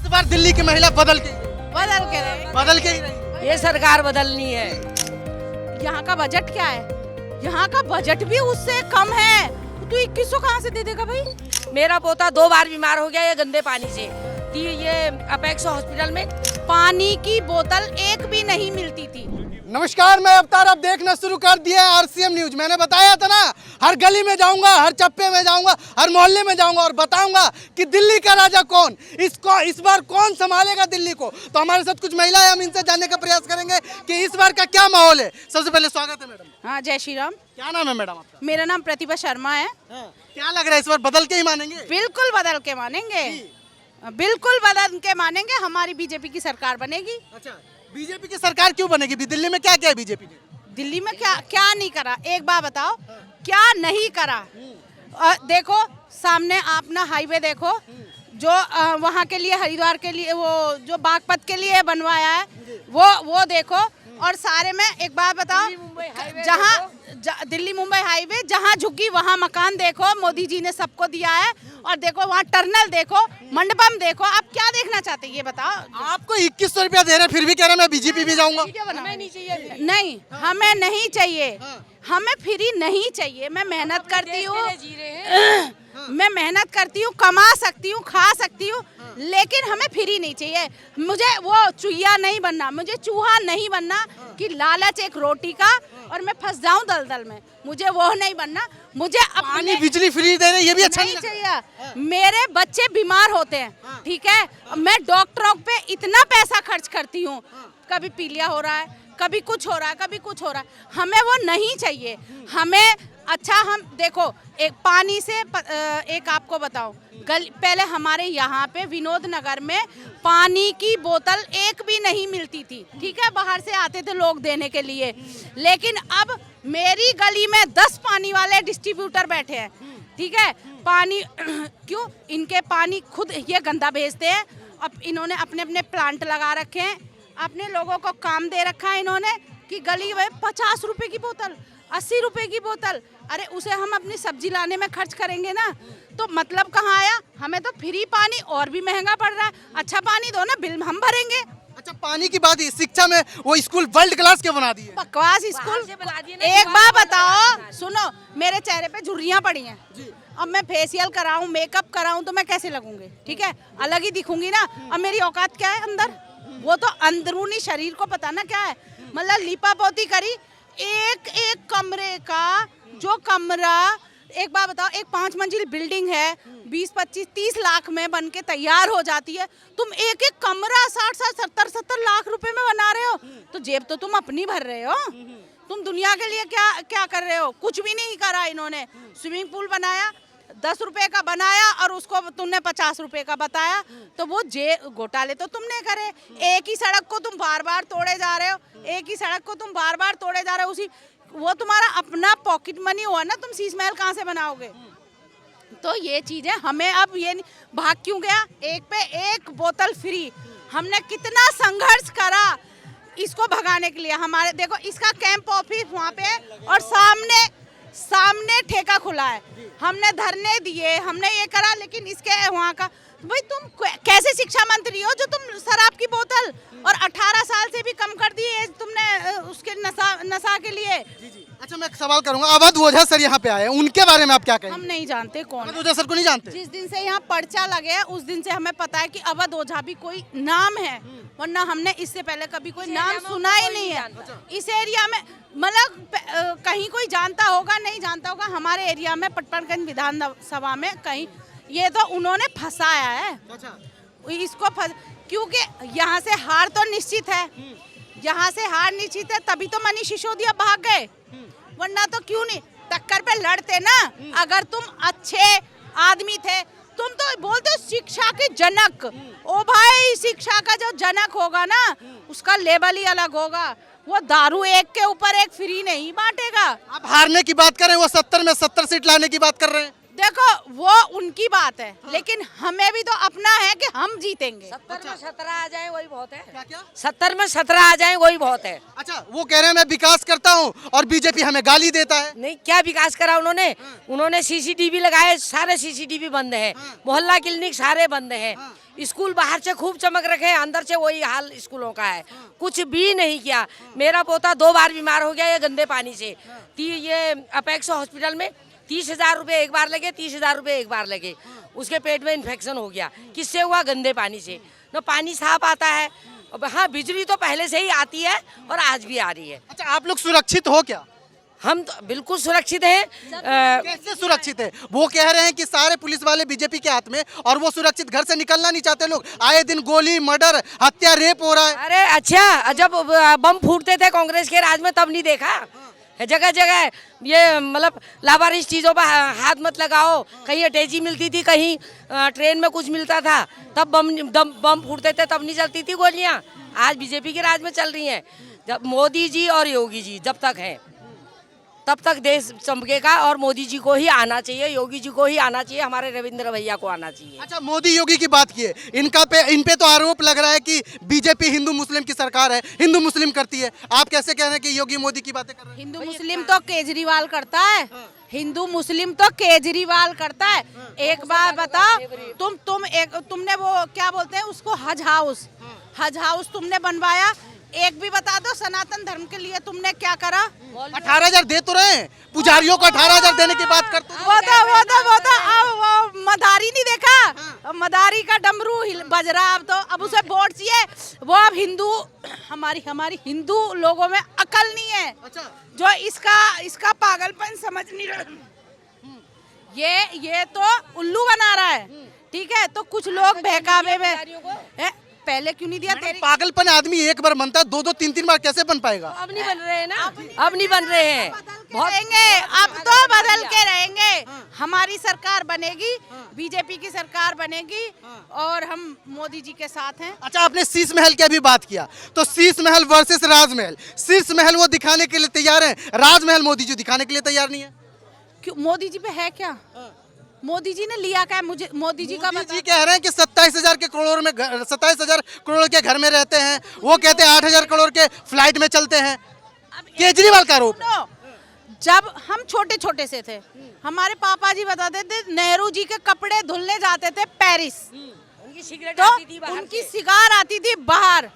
इस बार दिल्ली की महिला बदल के ही रही। ये सरकार बदलनी है। यहाँ का बजट क्या है? यहाँ का बजट भी उससे कम है। तू 2100 कहाँ से दे देगा भाई? मेरा पोता 2 बार बीमार हो गया ये गंदे पानी से। ये अपेक्स हॉस्पिटल में पानी की बोतल एक भी नहीं मिलती थी। नमस्कार, मैं अवतार, अब देखना शुरू कर दिया है आरसीएम न्यूज। मैंने बताया था ना, हर गली में जाऊंगा, हर चप्पे में जाऊंगा, हर मोहल्ले में जाऊंगा और बताऊंगा कि दिल्ली का राजा कौन, इस बार कौन संभालेगा दिल्ली को। तो हमारे साथ कुछ महिलाएं, हम इनसे जानने का प्रयास करेंगे कि इस बार का क्या माहौल है। सबसे पहले स्वागत है मैडम। हाँ, जय श्री राम। क्या नाम है मैडम आपका? मेरा नाम प्रतिभा शर्मा है। क्या लग रहा है इस बार बदल के ही मानेंगे? बिल्कुल बदल के मानेंगे, बिल्कुल बदल के मानेंगे। हमारी बीजेपी की सरकार बनेगी। अच्छा, बीजेपी की सरकार क्यों बनेगी? दिल्ली में क्या क्या है बीजेपी ने? दिल्ली में क्या क्या नहीं करा, एक बार बताओ क्या नहीं करा। देखो सामने आप ना हाईवे देखो, जो वहाँ के लिए, हरिद्वार के लिए, वो जो बागपत के लिए बनवाया है, वो देखो। और सारे में एक बार बताओ, जहाँ दिल्ली मुंबई हाईवे जहाँ झुकी वहाँ मकान देखो, मोदी जी ने सबको दिया है। और देखो वहाँ टर्नल देखो, मंडपम देखो। आप क्या देखना चाहते हैं ये बताओ। आपको 2100 रुपया दे रहे, फिर भी कह रहे मैं बीजेपी भी जाऊंगा। नहीं, हमें नहीं चाहिए, हमें फ्री नहीं चाहिए। मैं मेहनत करती हूँ, मैं मेहनत करती हूँ, कमा सकती हूँ, खा सकती हूँ, लेकिन हमें फ्री नहीं चाहिए। मुझे वो चूहिया नहीं बनना, मुझे चूहा नहीं बनना कि लालच एक रोटी का और मैं फंस जाऊं दलदल में। मुझे वो नहीं बनना। मुझे पानी बिजली फ्री दे रहे, ये भी अच्छा नहीं चाहिए। मेरे बच्चे बीमार होते हैं, ठीक है, मैं डॉक्टरों पे इतना पैसा खर्च करती हूँ। कभी पीलिया हो रहा है, कभी कुछ हो रहा है, कभी कुछ हो रहा है। हमें वो नहीं चाहिए। हमें अच्छा, हम देखो एक पानी से एक आपको बताऊं, पहले हमारे यहाँ पे विनोद नगर में पानी की बोतल एक भी नहीं मिलती थी, ठीक है, बाहर से आते थे लोग देने के लिए। लेकिन अब मेरी गली में 10 पानी वाले डिस्ट्रीब्यूटर बैठे हैं, ठीक है। पानी क्यों? इनके पानी खुद ये गंदा भेजते हैं। अब इन्होंने अपने अपने प्लांट लगा रखे हैं, अपने लोगों को काम दे रखा है इन्होंने कि गली में 50 रुपए की बोतल, 80 रुपए की बोतल। अरे उसे हम अपनी सब्जी लाने में खर्च करेंगे ना, तो मतलब कहाँ आया? हमें तो फ्री पानी और भी महंगा पड़ रहा है। अच्छा पानी दो ना, बिल हम भरेंगे। अच्छा, पानी की बात, शिक्षा में वो स्कूल वर्ल्ड क्लास के बना दिए। बकवास स्कूल। एक बार बताओ, सुनो, मेरे चेहरे पे झुर्रियाँ पड़ी हैं। अब मैं फेशियल कराऊं, मेकअप कराऊं तो मैं कैसे लगूंगी? ठीक है, अलग ही दिखूंगी ना। अब मेरी औकात क्या है अंदर? वो तो अंदरूनी शरीर को पता ना क्या है। मतलब लीपा पोती करी, एक एक कमरे का जो कमरा, एक बार बताओ, एक 5 मंजिल बिल्डिंग है, 20, 25, 30 लाख में बन के तैयार हो जाती है। तुम एक एक कमरा 60, 70 लाख रुपए में बना रहे हो, तो जेब तो तुम अपनी भर रहे हो। तुम दुनिया के लिए क्या क्या कर रहे हो? कुछ भी नहीं करा इन्होंने। स्विमिंग पूल बनाया, 10 रुपए का बनाया और उसको तुमने 50 रुपए का बताया, तो वो घोटाले तो तुमने करे। एक ही सड़क को तुम बार बार तोड़े जा रहे हो, एक ही सड़क को तुम बार बार तोड़े जा रहे हो। उसी वो तुम्हारा अपना पॉकेट मनी हुआ ना, तुम शीश महल कहाँ से बनाओगे? तो ये चीजें हमें अब ये भाग क्यों गया? एक पे एक बोतल फ्री। हमने कितना संघर्ष करा इसको भगाने के लिए। हमारे देखो, इसका कैंप ऑफिस वहाँ पे है और सामने ठेका खुला है। हमने धरने दिए, हमने ये करा, लेकिन इसके वहाँ का भाई, तुम कैसे शिक्षा मंत्री हो जो तुम शराब की बोतल और 18 साल से भी कम कर दी है तुमने उसके नशा के लिए। अच्छा, मैं एक सवाल करूंगा, अवध ओझा सर यहाँ पे आए, उनके बारे में आप क्या कहेंगे? हम नहीं जानते कौन अवध ओझा सर को नहीं जानते? जिस दिन से यहाँ पर्चा लगे है उस दिन से हमें पता है कि अवध ओझा भी कोई नाम है, वरना हमने इससे पहले कभी कोई नाम सुना ही नहीं है इस एरिया में। मतलब कहीं कोई जानता होगा, नहीं जानता होगा। हमारे एरिया में पटपनगंज विधानसभा में कहीं ये तो उन्होंने फंसाया है। अच्छा, इसको क्योंकि यहाँ से हार तो निश्चित है, यहाँ से हार निश्चित है, तभी तो मनीष सिसोदिया भाग गए, वरना तो क्यों नहीं टक्कर पे लड़ते ना। अगर तुम अच्छे आदमी थे, तुम तो बोलते हो शिक्षा के जनक। ओ भाई, शिक्षा का जो जनक होगा ना, उसका लेवल ही अलग होगा। वो दारू एक के ऊपर एक फ्री नहीं बांटेगा। आप हारने की बात कर रहे हैं, वो 70 में 70 सीट लाने की बात कर रहे हैं। देखो वो उनकी बात है, लेकिन हमें भी तो अपना है कि हम जीतेंगे। 70 में 17 आ जाए वही बहुत है। क्या क्या? 70 में 17 आ जाए वही बहुत है। अच्छा, वो कह रहे हैं मैं विकास करता हूँ और बीजेपी हमें गाली देता है। नहीं, क्या विकास करा उन्होंने? उन्होंने सीसीटीवी लगाए, सारे सीसीटीवी बंद है। मोहल्ला क्लिनिक सारे बंद है। स्कूल बाहर से खूब चमक रखे हैं, अंदर से वही हाल स्कूलों का है। कुछ भी नहीं किया। मेरा पोता 2 बार बीमार हो गया ये गंदे पानी से। ये अपेक्स हॉस्पिटल में 30,000 रुपये एक बार लगे, 30,000 रुपये एक बार लगे। उसके पेट में इन्फेक्शन हो गया। किससे हुआ? गंदे पानी से। न पानी साफ आता है। अब हाँ, बिजली तो पहले से ही आती है और आज भी आ रही है। अच्छा, आप लोग सुरक्षित हो क्या? हम तो बिल्कुल सुरक्षित हैं। कैसे सुरक्षित है? वो कह रहे हैं कि सारे पुलिस वाले बीजेपी के हाथ में और वो सुरक्षित, घर से निकलना नहीं चाहते लोग। आए दिन गोली, मर्डर, हत्या, रेप हो रहा है। अरे अच्छा, जब बम फूटते थे कांग्रेस के राज में तब नहीं देखा? जगह जगह ये मतलब लावारिश चीज़ों पर हाथ मत लगाओ। कहीं अटैची मिलती थी, कहीं ट्रेन में कुछ मिलता था, तब बम फूटते थे, तब नहीं चलती थी गोलियां। आज बीजेपी के राज में चल रही हैं। जब मोदी जी और योगी जी जब तक हैं तब तक देश चमकेगा। और मोदी जी को ही आना चाहिए, योगी जी को ही आना चाहिए, हमारे रविंद्र भैया को आना चाहिए। अच्छा, मोदी योगी की बात किए, इन पे तो आरोप लग रहा है कि बीजेपी हिंदू मुस्लिम की सरकार है, हिंदू मुस्लिम करती है। आप कैसे कह रहे हैं कि योगी मोदी की बातें कर रहे हैं? हिंदू मुस्लिम तो केजरीवाल करता है। हिंदू मुस्लिम तो केजरीवाल करता है। एक बार बताओ, तुमने वो क्या बोलते हैं उसको, हज हाउस तुमने बनवाया। एक भी बता दो सनातन धर्म के लिए तुमने क्या करा? 18,000 दे तो रहे हैं, पुजारियों को 18,000 देने की बात करते हो। वो मदारी नहीं देखा? मदारी का डमरू बज रहा। अब उसे वोट चाहिए। वो अब हमारी हिंदू लोगों में अकल नहीं है। अच्छा, जो इसका पागलपन समझ नहीं रहा। ये तो उल्लू बना रहा है, ठीक है? तो कुछ लोग बहकावे में पहले क्यों नहीं दिया? तेरी पागलपन आदमी एक बार बनता है, 2-2, 3-3 बार कैसे बन पाएगा? अब नहीं बन रहे हैं ना, अब नहीं बन रहे हैं। अब तो बदल के रहेंगे। हमारी सरकार बनेगी, बीजेपी की सरकार बनेगी और हम मोदी जी के साथ हैं। अच्छा, आपने शीश महल की अभी बात किया, तो शीश महल वर्सेस राजमहल। शीश महल वो दिखाने के लिए तैयार है, राजमहल मोदी जी दिखाने के लिए तैयार नहीं है। क्यों? मोदी जी पे है क्या? मोदी जी ने लिया क्या? मुझे मोदी जी का मोदी जी कह रहे हैं कि 27,000 करोड़ के घर में रहते हैं। वो कहते हैं 8,000 करोड़ के फ्लाइट में चलते हैं। केजरीवाल का आरोप। जब हम छोटे छोटे से थे, हमारे पापा जी बताते थे नेहरू जी के कपड़े धुलने जाते थे पेरिस, उनकी सिगरेट तो आती थी बाहर उनकी से। सिगार आती थी बाहर।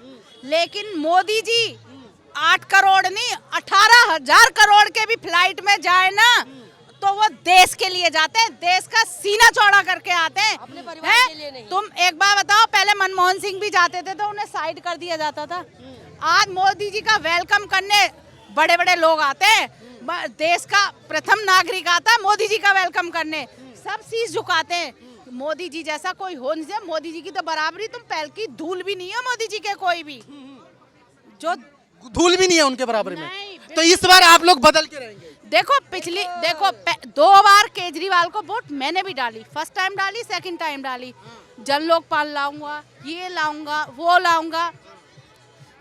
लेकिन मोदी जी 8 करोड़ नहीं 18,000 करोड़ के भी फ्लाइट में जाए ना, तो वो देश के लिए जाते हैं, देश का सीना चौड़ा करके आते हैं। अपने परिवार के लिए नहीं। तुम एक बार बताओ, पहले मनमोहन सिंह भी जाते थे तो उन्हें साइड कर दिया जाता था। आज मोदी जी का वेलकम करने बड़े बड़े लोग आते हैं। देश का प्रथम नागरिक आता है मोदी जी का वेलकम करने, सब शीश झुकाते हैं। मोदी जी जैसा कोई हो नहीं सकता। मोदी जी की तो बराबरी तुम पैर की धूल भी नहीं है मोदी जी के, कोई भी जो धूल भी नहीं है उनके बराबर में। नहीं, तो इस बार आप लोग बदल के रहेंगे। देखो 2 बार केजरीवाल को वोट मैंने भी डाली। फर्स्ट टाइम डाली, सेकंड टाइम डाली। जन लोकपाल लाऊंगा, ये लाऊंगा, वो लाऊंगा।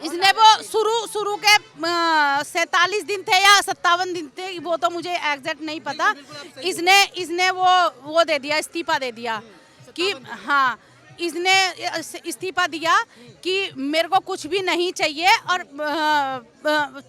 इसने वो शुरू के 47 दिन थे या 57 दिन थे, वो तो मुझे एग्जैक्ट नहीं पता। इसने वो दे दिया, इस्तीफा दे दिया कि हाँ, इसने इस्तीफा दिया कि मेरे को कुछ भी नहीं चाहिए। और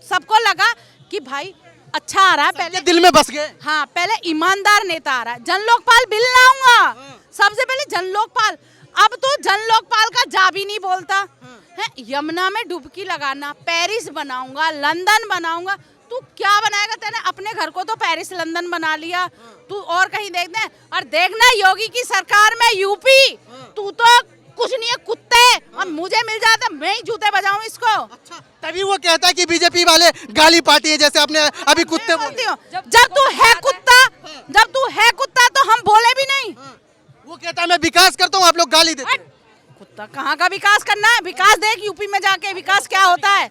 सबको लगा कि भाई अच्छा आ रहा है, पहले दिल में बस गए। हाँ, पहले ईमानदार नेता आ रहा है। जन लोकपाल बिल लाऊंगा, सबसे पहले जन लोकपाल। अब तो जन लोकपाल का जा भी नहीं बोलता है। यमुना में डुबकी लगाना, पेरिस बनाऊंगा, लंदन बनाऊंगा। तू क्या बनाएगा? तेने अपने घर को तो पेरिस लंदन बना लिया, तू और कहीं देखना। और देखना योगी की सरकार में यूपी, तू तो कुछ नहीं है, कुत्ते। और मुझे मिल जाता मैं ही जूते बजाऊं इसको। अच्छा, तभी वो कहता है कि बीजेपी वाले गाली पार्टी है, जैसे आपने अभी कुत्ते बोलती हूँ। जब तू है कुत्ता तो हम बोले भी नहीं। वो कहता है मैं विकास करता हूँ, आप लोग गाली देते हैं। कुत्ता कहाँ का विकास करना है? विकास देख यूपी में जाके, विकास क्या होता है?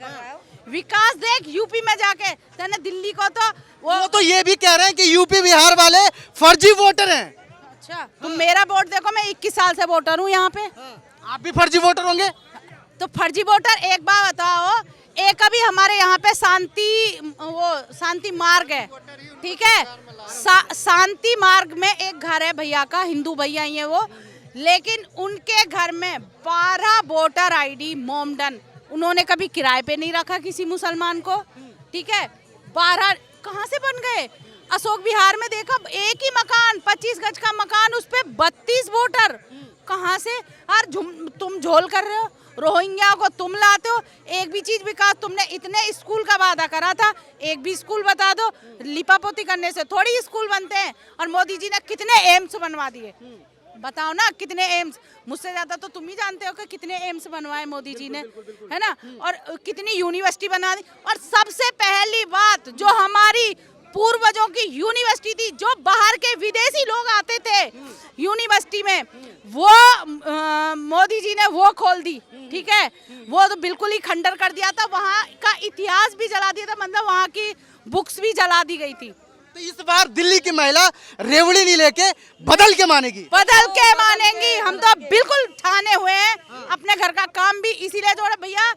विकास देख यूपी में जाके। तेने दिल्ली को तो वो तो ये भी कह रहे हैं कि यूपी बिहार वाले फर्जी वोटर हैं। अच्छा, तुम मेरा वोट देखो, मैं 21 साल से वोटर हूँ यहाँ पे। आप भी फर्जी वोटर होंगे? तो फर्जी वोटर, एक बार बताओ, एक अभी हमारे यहाँ पे शांति मार्ग है, ठीक है, शांति मार्ग में एक घर है भैया का, हिंदू भैया ही है वो, लेकिन उनके घर में 12 वोटर आईडी मोमडन, उन्होंने कभी किराए पे नहीं रखा किसी मुसलमान को, ठीक है। 12 कहाँ से बन गए? अशोक विहार में देखा एक ही मकान, 25 गज का मकान, उस पे 32 वोटर, कहाँ से? यार तुम झोल कर रहे हो, रोहिंग्या को तुम लाते हो, एक भी चीज विकास, तुमने इतने स्कूल का वादा करा था, एक भी स्कूल बता दो। लिपापोती करने से थोड़ी स्कूल बनते हैं। और मोदी जी ने कितने एम्स बनवा दिए, बताओ ना, कितने एम्स? मुझसे ज्यादा तो तुम ही जानते हो कि कितने एम्स बनवाए मोदी जी ने, है ना, और कितनी यूनिवर्सिटी बना दी। और सबसे पहली बात, जो हमारी पूर्वजों की यूनिवर्सिटी थी, जो बाहर के विदेशी लोग आते थे यूनिवर्सिटी में, वो मोदी जी ने वो खोल दी, ठीक है। वो तो बिल्कुल ही खंडर कर दिया था, वहाँ का इतिहास भी जला दिया था, मतलब वहाँ की बुक्स भी जला दी गई थी। तो इस बार दिल्ली की महिला रेवड़ी नहीं लेके बदल के मानेगी, बदल के मानेंगी। हम तो बिल्कुल ठाने हुए हैं, अपने घर का काम भी इसीलिए जोड़े भैया।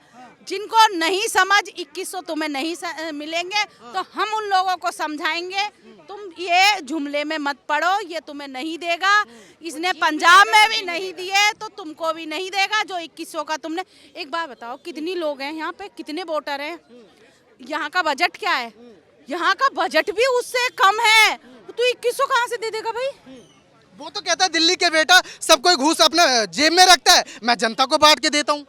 जिनको नहीं समझ 2100 तुम्हें नहीं मिलेंगे, तो हम उन लोगों को समझाएंगे, तुम ये जुमले में मत पड़ो, ये तुम्हें नहीं देगा। इसने पंजाब में भी नहीं दिए तो तुमको भी नहीं देगा जो 2100 का तुमने। एक बात बताओ, कितनी लोग हैं यहाँ पे, कितने वोटर हैं? यहाँ का बजट क्या है? यहाँ का बजट भी उससे कम है, तो 2100 कहाँ से दे देगा भाई? वो तो कहता है दिल्ली के बेटा सब कोई घूस अपने जेब में रखता है, मैं जनता को बांट के देता हूँ।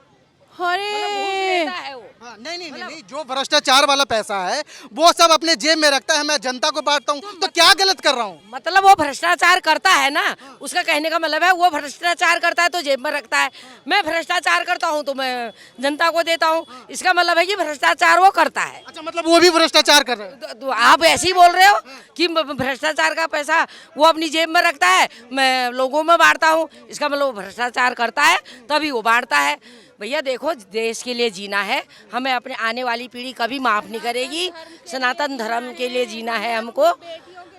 अरे हाँ, नहीं, जो भ्रष्टाचार वाला पैसा है वो सब अपने जेब में रखता है, मैं जनता को बांटता हूँ, तो क्या गलत कर रहा हूँ? मतलब वो भ्रष्टाचार करता है ना, उसका कहने का मतलब है वो भ्रष्टाचार करता है तो जेब में रखता है। मैं भ्रष्टाचार करता हूँ तो मैं जनता को देता हूँ, इसका मतलब है कि भ्रष्टाचार वो करता है। अच्छा, मतलब वो भी भ्रष्टाचार कर रहे हैं? तो आप ऐसे ही बोल रहे हो कि भ्रष्टाचार का पैसा वो अपनी जेब में रखता है, मैं लोगों में बांटता हूँ, इसका मतलब वो भ्रष्टाचार करता है तभी वो बांटता है। भैया देखो, देश के लिए जीना है, हमें अपने आने वाली पीढ़ी कभी माफ़ नहीं करेगी। सनातन धर्म के लिए जीना है हमको,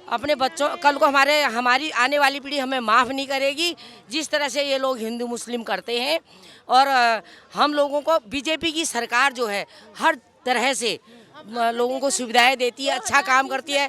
अपने बच्चों, कल को हमारी आने वाली पीढ़ी हमें माफ़ नहीं करेगी जिस तरह से ये लोग हिंदू मुस्लिम करते हैं। और हम लोगों को बीजेपी की सरकार जो है हर तरह से लोगों को सुविधाएं देती है, अच्छा काम करती है।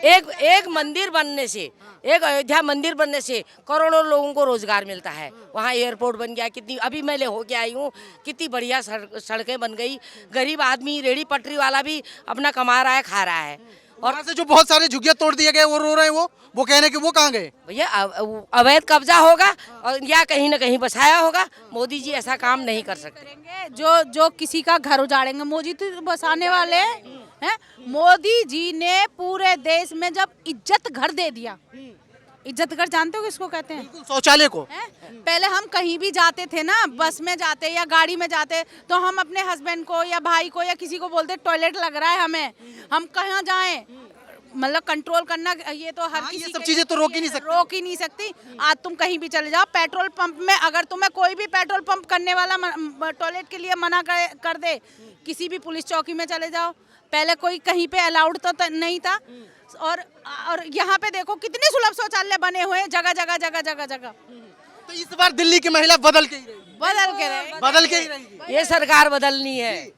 एक मंदिर बनने से, एक अयोध्या मंदिर बनने से करोड़ों लोगों को रोजगार मिलता है। वहाँ एयरपोर्ट बन गया, कितनी अभी मैं होके आई हूँ, कितनी बढ़िया सड़कें बन गई। गरीब आदमी, रेहड़ी पटरी वाला भी अपना कमा रहा है, खा रहा है। और वहाँ से जो बहुत सारे झुग्गियाँ तोड़ दिए गए वो रो रहे हैं, वो कह रहे हैं कि वो कहाँ गए? भैया अवैध कब्जा होगा और या कहीं ना कहीं बसाया होगा। मोदी जी ऐसा काम नहीं कर सकते। जो किसी का घर उजाड़ेंगे, मोदी तो बसाने वाले हैं। मोदी जी ने पूरे देश में जब इज्जत घर दे दिया, इज्जत घर जानते हो किसको कहते हैं? शौचालय को। पहले हम कहीं भी जाते थे ना, बस में जाते या गाड़ी में जाते, तो हम अपने हस्बैंड को या भाई को या किसी को बोलते टॉयलेट लग रहा है हमें, हम कहाँ जाएं, मतलब कंट्रोल करना, ये तो हर किसी ये सब चीजें तो रोक ही नहीं सकती। आज तुम कहीं भी चले जाओ, पेट्रोल पंप में अगर तुम्हें कोई भी पेट्रोल पंप करने वाला टॉयलेट के लिए मना कर दे, किसी भी पुलिस चौकी में चले जाओ, पहले कोई कहीं पे अलाउड तो नहीं था। और यहाँ पे देखो कितने सुलभ शौचालय बने हुए हैं, जगह जगह। तो इस बार दिल्ली की महिला बदल के ही रहेगी। बदल के रहेगी। ये सरकार बदलनी है।